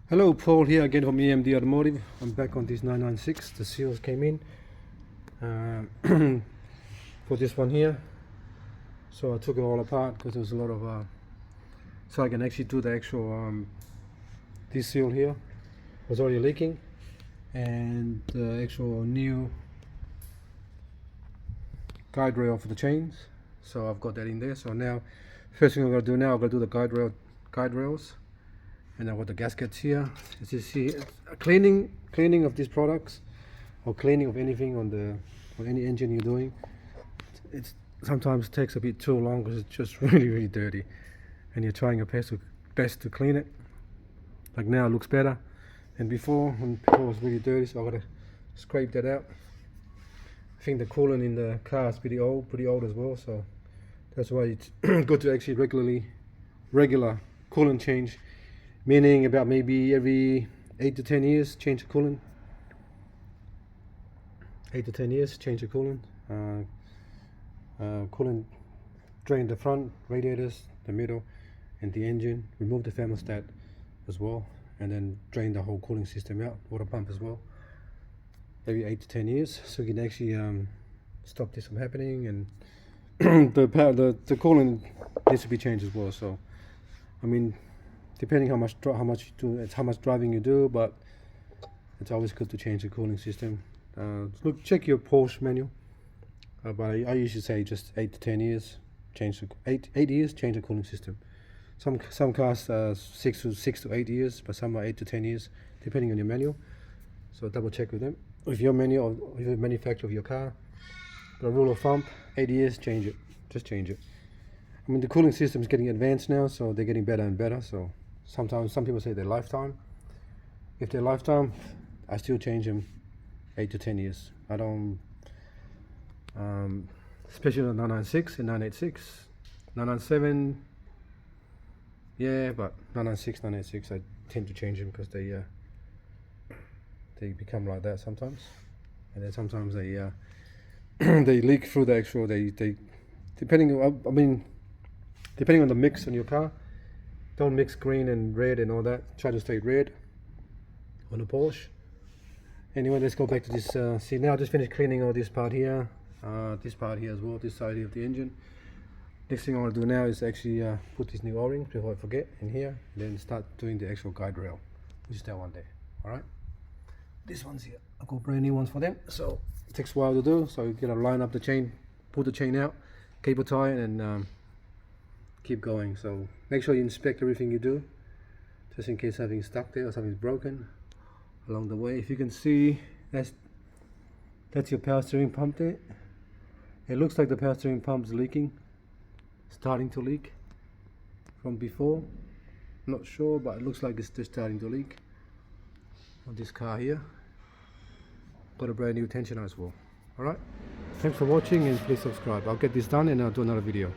Hello, Paul here again from EMD Automotive. I'm back on this 996. The seals came in for this one here. So I took it all apart because there was a lot of so I can actually do the actual this seal here was already leaking, and the actual new guide rail for the chains. So I've got that in there. So now first thing I'm going to do now, I'm going to do the guide rails. And I've got the gaskets here. As you see, cleaning of these products, or cleaning of anything on any engine you're doing, it sometimes takes a bit too long because it's just really dirty, and you're trying your best to clean it. Like now it looks better than before, when before it was really dirty, so I've got to scrape that out. I think the coolant in the car is pretty old as well, so that's why it's good to actually regular coolant change. Meaning about maybe every 8 to 10 years change the coolant. 8 to 10 years change the coolant. Coolant drain the front radiators, the middle, and the engine. Remove the thermostat as well, and then drain the whole cooling system out. Water pump as well. Every 8 to 10 years, so you can actually stop this from happening. And the coolant needs to be changed as well. So, I mean, depending how much driving you do, but it's always good to change the cooling system. Look, check your Porsche manual. But I usually say just 8 to 10 years, change the 8 years, change the cooling system. Some cars 6 to 8 years, but some are 8 to 10 years, depending on your manual. So double check with them. With your manual, or with the manufacturer of your car, the rule of thumb: 8 years, change it. Just change it. I mean, the cooling system is getting advanced now, so they're getting better and better. So sometimes some people say their lifetime. If they're lifetime, I still change them 8 to 10 years. I don't, especially on 996 and 986, 997. Yeah, but 996, 986, I tend to change them because they become like that sometimes, and then sometimes they they leak through the actual. They depending on the mix in your car. Don't mix green and red and all that. Try to stay red on the Porsche. Anyway, let's go back to this. See, now I just finished cleaning all this part here as well, this side of the engine. Next thing I want to do now is actually put this new O-ring before I forget in here, and then start doing the actual guide rail, which is that one there. Alright, this one's here. I've got brand new ones for them, so it takes a while to do. So you gotta line up the chain, pull the chain out, cable tie it, and keep going. So make sure you inspect everything you do, just in case something's stuck there or something's broken along the way. If you can see, that's your power steering pump there. It looks like the power steering pump is leaking, starting to leak from before. Not sure, but it looks like it's just starting to leak on this car here. Got a brand new tensioner as well. Alright, thanks for watching, and please subscribe. I'll get this done and I'll do another video.